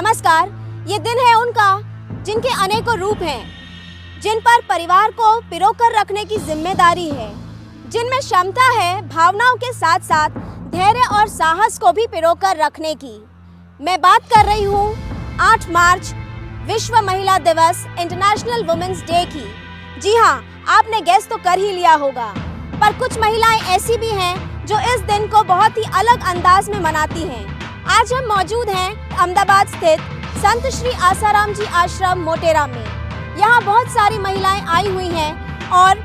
नमस्कार। ये दिन है उनका जिनके अनेकों रूप हैं, जिन पर परिवार को पिरोकर रखने की जिम्मेदारी है, जिनमें क्षमता है भावनाओं के साथ साथ धैर्य और साहस को भी पिरोकर रखने की। मैं बात कर रही हूँ 8 मार्च विश्व महिला दिवस इंटरनेशनल वुमेन्स डे की। जी हाँ, आपने गेस तो कर ही लिया होगा, पर कुछ महिलाएं ऐसी भी हैं जो इस दिन को बहुत ही अलग अंदाज में मनाती हैं। आज हम मौजूद हैं अहमदाबाद स्थित संत श्री आसाराम जी आश्रम मोटेरा में। यहाँ बहुत सारी महिलाएं आई हुई हैं और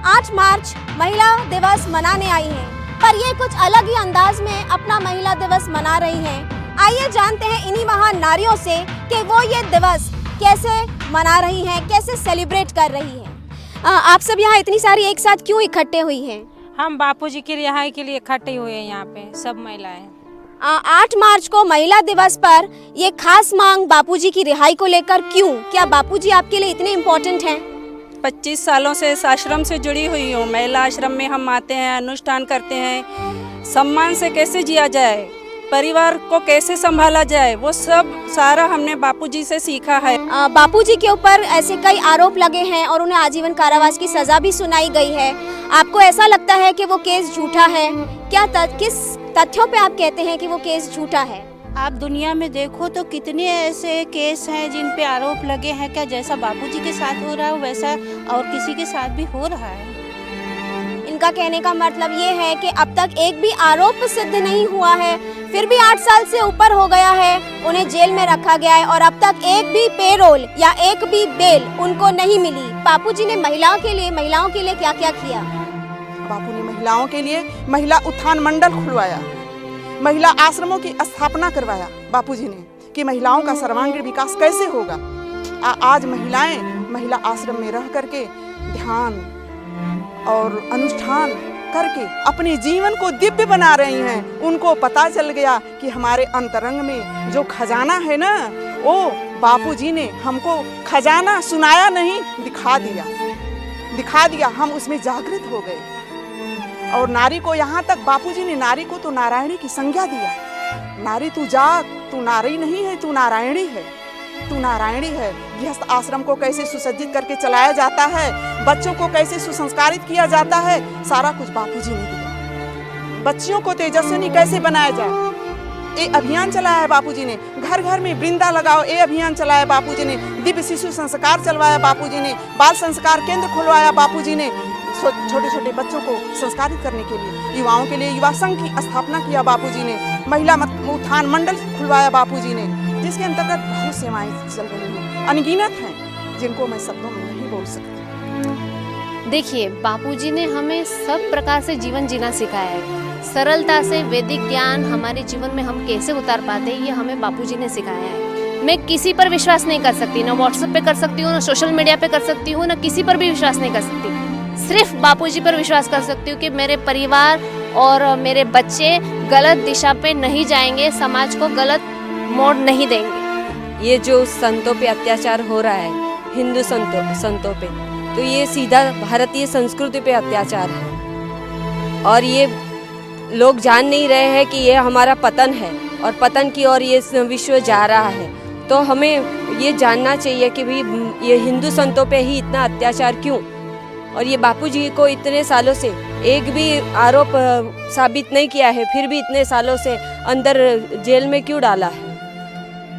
8 मार्च महिला दिवस मनाने आई हैं, पर ये कुछ अलग ही अंदाज में अपना महिला दिवस मना रही हैं। आइए जानते हैं इन्हीं महान नारियों से कि वो ये दिवस कैसे मना रही हैं, कैसे सेलिब्रेट कर रही हैं। आप सब यहाँ इतनी सारी एक साथ क्यों इकट्ठे हुई हैं? हम बापूजी की रिहाई के लिए इकट्ठे हुए हैं यहाँ पे सब महिलाएं। 8 मार्च को महिला दिवस पर ये खास मांग बापूजी की रिहाई को लेकर क्यों? क्या बापूजी आपके लिए इतने इम्पोर्टेंट हैं? 25 सालों से इस आश्रम से जुड़ी हुई हूँ। महिला आश्रम में हम आते हैं, अनुष्ठान करते हैं। सम्मान से कैसे जिया जाए, परिवार को कैसे संभाला जाए, वो सब सारा हमने बापूजी से सीखा है। बापूजी के ऊपर ऐसे कई आरोप लगे हैं और उन्हें आजीवन कारावास की सजा भी सुनाई गई है। आपको ऐसा लगता है कि वो केस झूठा है? क्या किस तथ्यों पे आप कहते हैं कि वो केस झूठा है? आप दुनिया में देखो तो कितने ऐसे केस हैं जिन पे आरोप लगे हैं। क्या जैसा बापूजी के साथ हो रहा है वैसा और किसी के साथ भी हो रहा है? इनका कहने का मतलब ये है कि अब तक एक भी आरोप सिद्ध नहीं हुआ है, फिर भी 8 साल से ऊपर हो गया है, उन्हें जेल में रखा गया है और अब तक एक भी पेरोल या एक भी बेल उनको नहीं मिली। बापूजी ने महिलाओं के लिए क्या क्या किया? बापू ने महिलाओं के लिए महिला उत्थान मंडल खुलवाया, महिला आश्रमों की स्थापना करवाया बापूजी ने कि महिलाओं का सर्वांगीण विकास कैसे होगा। आज महिलाएं महिला आश्रम में रह करके ध्यान और अनुष्ठान करके अपने जीवन को दिव्य बना रही हैं। उनको पता चल गया कि हमारे अंतरंग में जो खजाना है ना, वो बापूजी ने हमको खजाना सुनाया नहीं, दिखा दिया। हम उसमें जागृत हो गए और नारी को यहाँ तक बापूजी ने नारी को तो नारायणी की संज्ञा दिया। नारी तू जाग, तू नारी नहीं है, तू नारायणी है, तू नारायणी है। गृहस्थ आश्रम को कैसे सुसज्जित करके चलाया जाता है, बच्चों को कैसे सुसंस्कारित किया जाता है, सारा कुछ बापूजी ने दिया। बच्चियों को तेजस्विनी कैसे बनाया जाए, ये अभियान चलाया है बापूजी ने। घर घर में वृंदा लगाओ, ये अभियान चलाया बापूजी ने। दिव्य शिशु संस्कार चलवाया बापूजी ने। बाल संस्कार केंद्र खुलवाया बापूजी ने। छोटे छोटे बच्चों को संस्कारित करने के लिए युवाओं के लिए युवा संघ की स्थापना किया बापूजी ने। महिला उत्थान मंडल खुलवाया बापूजी ने, जिसके अंतर्गत बहुत सेवाएं चल रही हैं, अनगिनत हैं, जिनको मैं शब्दों में नहीं बोल सकती। देखिए, बापूजी ने हमें सब प्रकार से जीवन जीना सिखाया है। सरलता से वैदिक ज्ञान हमारे जीवन में हम कैसे उतार पाते हैं, ये हमें बापूजी ने सिखाया है। मैं किसी पर विश्वास नहीं कर सकती, ना व्हाट्सएप पे कर सकती हूँ, ना सोशल मीडिया पे कर सकती हूँ, ना किसी पर भी विश्वास नहीं कर सकती। सिर्फ बापूजी पर विश्वास कर सकती हूँ कि मेरे परिवार और मेरे बच्चे गलत दिशा पे नहीं जाएंगे, समाज को गलत मोड़ नहीं देंगे। ये जो संतों पे अत्याचार हो रहा है, हिंदू संतों पे, तो ये सीधा भारतीय संस्कृति पे अत्याचार है और ये लोग जान नहीं रहे हैं कि ये हमारा पतन है और पतन की ओर ये विश्व जा रहा है। तो हमें ये जानना चाहिए कि भाई ये हिंदू संतों पे ही इतना अत्याचार क्यों, और ये बापूजी को इतने सालों से एक भी आरोप साबित नहीं किया है, फिर भी इतने सालों से अंदर जेल में क्यों डाला है।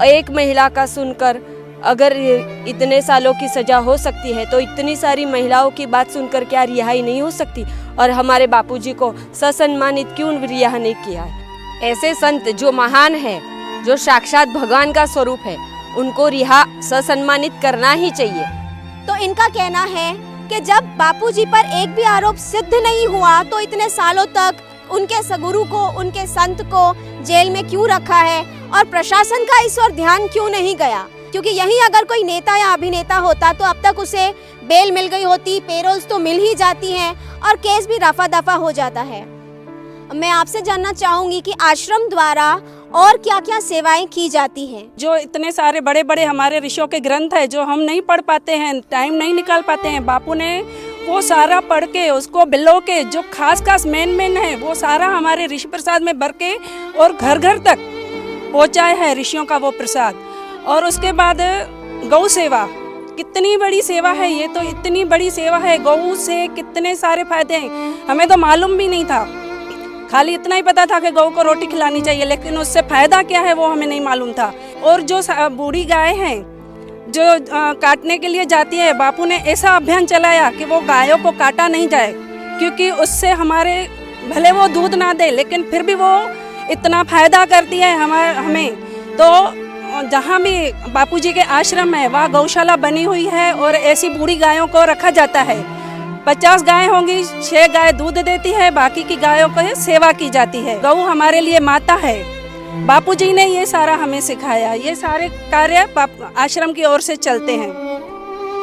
एक महिला का सुनकर अगर इतने सालों की सजा हो सकती है, तो इतनी सारी महिलाओं की बात सुनकर क्या रिहाई नहीं हो सकती? और हमारे बापूजी को ससम्मानित क्यों रिहा नहीं किया है? ऐसे संत जो महान है, जो साक्षात भगवान का स्वरूप है, उनको रिहा ससम्मानित करना ही चाहिए। तो इनका कहना है कि जब बापूजी पर एक भी आरोप सिद्ध नहीं हुआ, तो इतने सालों तक उनके सगुरु को, उनके संत को जेल में क्यों रखा है और प्रशासन का इस ओर ध्यान क्यों नहीं गया? क्योंकि यही अगर कोई नेता या अभिनेता होता तो अब तक उसे बेल मिल गई होती, पेरोल्स तो मिल ही जाती हैं और केस भी रफा दफा हो जाता है। मैं आपसे जानना चाहूंगी कि आश्रम द्वारा और क्या क्या सेवाएं की जाती हैं? जो इतने सारे बड़े बड़े हमारे ऋषियों के ग्रंथ है जो हम नहीं पढ़ पाते हैं, टाइम नहीं निकाल पाते हैं, बापू ने वो सारा पढ़ के उसको बिलो के जो खास मेन है वो सारा हमारे ऋषि प्रसाद में भर के और घर घर तक पहुँचाए है ऋषियों का वो प्रसाद। और उसके बाद गौ सेवा, कितनी बड़ी सेवा है ये, तो इतनी बड़ी सेवा है। गौ से कितने सारे फायदे हैं, हमें तो मालूम भी नहीं था। खाली इतना ही पता था कि गौ को रोटी खिलानी चाहिए, लेकिन उससे फायदा क्या है वो हमें नहीं मालूम था। और जो बूढ़ी गाय हैं जो काटने के लिए जाती है, बापू ने ऐसा अभियान चलाया कि वो गायों को काटा नहीं जाए, क्योंकि उससे हमारे भले वो दूध ना दे लेकिन फिर भी वो इतना फायदा करती है हमें। तो जहाँ भी बापूजी के आश्रम है वहाँ गौशाला बनी हुई है और ऐसी बूढ़ी गायों को रखा जाता है। 50 गाय होंगी, 6 गाय दूध देती है, बाकी की गायों को सेवा की जाती है। गौ हमारे लिए माता है। बापूजी ने ये सारा हमें सिखाया। ये सारे कार्य आश्रम की ओर से चलते हैं।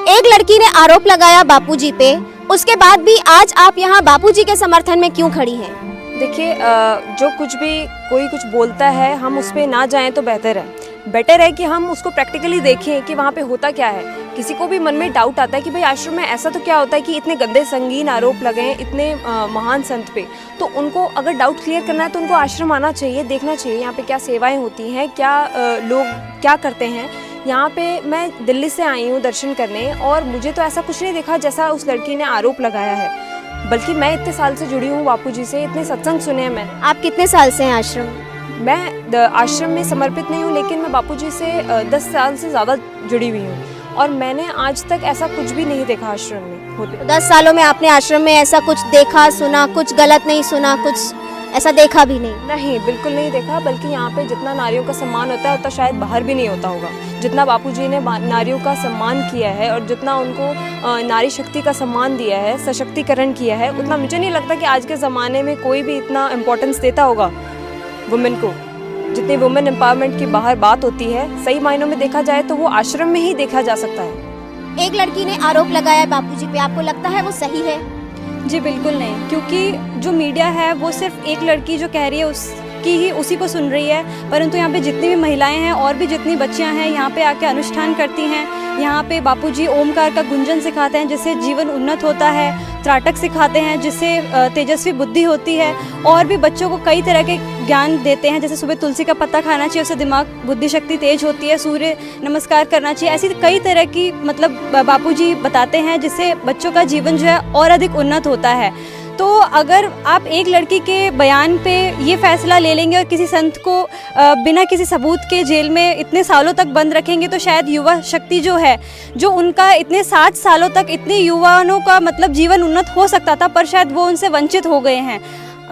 एक लड़की ने आरोप लगाया बापूजी पे, उसके बाद भी आज आप यहाँ बापूजी के समर्थन में क्यों खड़ी हैं? देखिए, जो कुछ भी कोई कुछ बोलता है हम उस पर ना जाएं तो बेटर है कि हम उसको प्रैक्टिकली देखें कि वहाँ पे होता क्या है। किसी को भी मन में डाउट आता है कि भाई आश्रम में ऐसा तो क्या होता है कि इतने गंदे संगीन आरोप लगे हैं इतने महान संत पे, तो उनको अगर डाउट क्लियर करना है तो उनको आश्रम आना चाहिए, देखना चाहिए यहाँ पे क्या सेवाएं होती हैं, क्या लोग क्या करते हैं। यहाँ पे मैं दिल्ली से आई हूँ दर्शन करने और मुझे तो ऐसा कुछ नहीं देखा जैसा उस लड़की ने आरोप लगाया है। बल्कि मैं इतने साल से जुड़ी हूँ बापूजी से, इतने सत्संग सुने हैं मैंने। आप कितने साल से हैं आश्रम? मैं आश्रम में समर्पित नहीं हूँ, लेकिन मैं बापूजी से 10 साल से ज़्यादा जुड़ी हुई हूँ और मैंने आज तक ऐसा कुछ भी नहीं देखा आश्रम में होते। 10 सालों में आपने आश्रम में ऐसा कुछ देखा, सुना, कुछ गलत नहीं सुना, कुछ ऐसा देखा भी नहीं? नहीं, बिल्कुल नहीं देखा। बल्कि यहाँ पे जितना नारियों का सम्मान होता है उतना शायद बाहर भी नहीं होता होगा। जितना बापूजी ने नारियों का सम्मान किया है और जितना उनको नारी शक्ति का सम्मान दिया है, सशक्तिकरण किया है, उतना मुझे नहीं लगता कि आज के ज़माने में कोई भी इतना इम्पोर्टेंस देता होगा वुमेन को। जितनी वुमेन एम्पावरमेंट की बाहर बात होती है, सही मायनों में देखा जाए तो वो आश्रम में ही देखा जा सकता है। एक लड़की ने आरोप लगाया बापूजी पे, आपको लगता है वो सही है? जी बिल्कुल नहीं, क्योंकि जो मीडिया है वो सिर्फ एक लड़की जो कह रही है उसकी ही उसी को सुन रही है, परंतु यहाँ पे जितनी भी महिलाएं हैं और भी जितनी बच्चियां हैं यहाँ पे आके अनुष्ठान करती हैं। यहाँ पे बापूजी ओमकार का गुंजन सिखाते हैं जिससे जीवन उन्नत होता है, त्राटक सिखाते हैं जिससे तेजस्वी बुद्धि होती है, और भी बच्चों को कई तरह के ज्ञान देते हैं, जैसे सुबह तुलसी का पत्ता खाना चाहिए, उससे दिमाग बुद्धि शक्ति तेज होती है, सूर्य नमस्कार करना चाहिए। ऐसी कई तरह की मतलब बापूजी बताते हैं जिससे बच्चों का जीवन जो है और अधिक उन्नत होता है। तो अगर आप एक लड़की के बयान पे ये फैसला ले लेंगे और किसी संत को बिना किसी सबूत के जेल में इतने सालों तक बंद रखेंगे, तो शायद युवा शक्ति जो है, जो उनका इतने 60 सालों तक इतने युवाओं का मतलब जीवन उन्नत हो सकता था, पर शायद वो उनसे वंचित हो गए हैं।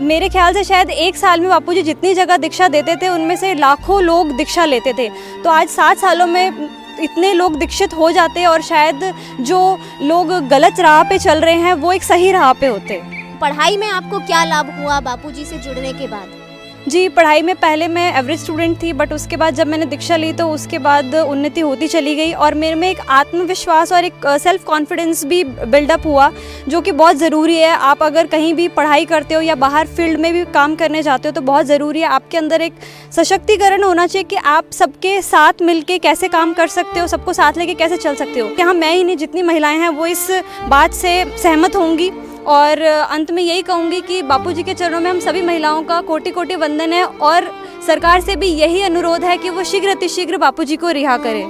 मेरे ख्याल से शायद एक साल में बापूजी जितनी जगह दीक्षा देते थे उनमें से लाखों लोग दीक्षा लेते थे। तो आज 60 सालों में इतने लोग दीक्षित हो जाते और शायद जो लोग गलत राह पे चल रहे हैं वो एक सही राह पे होते। पढ़ाई में आपको क्या लाभ हुआ बापूजी से जुड़ने के बाद? जी, पढ़ाई में पहले मैं एवरेज स्टूडेंट थी, बट उसके बाद जब मैंने दीक्षा ली तो उसके बाद उन्नति होती चली गई और मेरे में एक आत्मविश्वास और एक सेल्फ कॉन्फिडेंस भी बिल्डअप हुआ, जो कि बहुत ज़रूरी है। आप अगर कहीं भी पढ़ाई करते हो या बाहर फील्ड में भी काम करने जाते हो तो बहुत ज़रूरी है आपके अंदर एक सशक्तिकरण होना चाहिए कि आप सबके साथ मिलके कैसे काम कर सकते हो, सबको साथ लेके कैसे चल सकते हो। यहाँ मैं ही नहीं, जितनी महिलाएँ हैं वो इस बात से सहमत होंगी। और अंत में यही कहूँगी कि बापूजी के चरणों में हम सभी महिलाओं का कोटि कोटि वंदन है और सरकार से भी यही अनुरोध है कि वो शीघ्र अतिशीघ्र बापूजी को रिहा करे।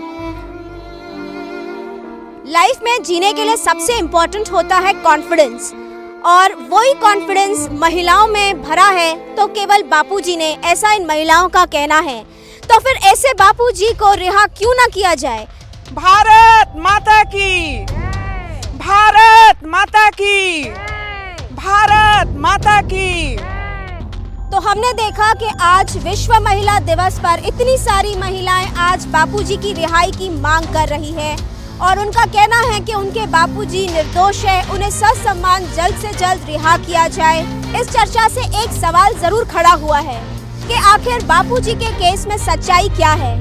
लाइफ में जीने के लिए सबसे इम्पोर्टेंट होता है कॉन्फिडेंस, और वही कॉन्फिडेंस महिलाओं में भरा है तो केवल बापूजी ने, ऐसा इन महिलाओं का कहना है। तो फिर ऐसे बापूजी को रिहा क्यों ना किया जाए? भारत माता की, भारत माता की, भारत माता की। तो हमने देखा कि आज विश्व महिला दिवस पर इतनी सारी महिलाएं आज बापूजी की रिहाई की मांग कर रही है और उनका कहना है कि उनके बापूजी निर्दोष है, उन्हें ससम्मान जल्द से जल्द रिहा किया जाए। इस चर्चा से एक सवाल जरूर खड़ा हुआ है कि आखिर बापूजी के केस में सच्चाई क्या है?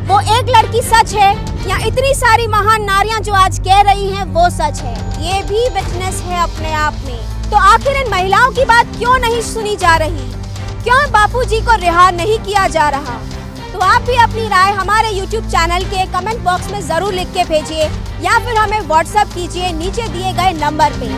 वो एक लड़की सच है या इतनी सारी महान नारियां जो आज कह रही हैं वो सच है? ये भी विटनेस है अपने आप में। तो आखिर इन महिलाओं की बात क्यों नहीं सुनी जा रही? क्यों बापूजी को रिहा नहीं किया जा रहा? तो आप भी अपनी राय हमारे YouTube चैनल के कमेंट बॉक्स में जरूर लिख के भेजिए या फिर हमें व्हाट्सएप कीजिए नीचे दिए गए नंबर पे।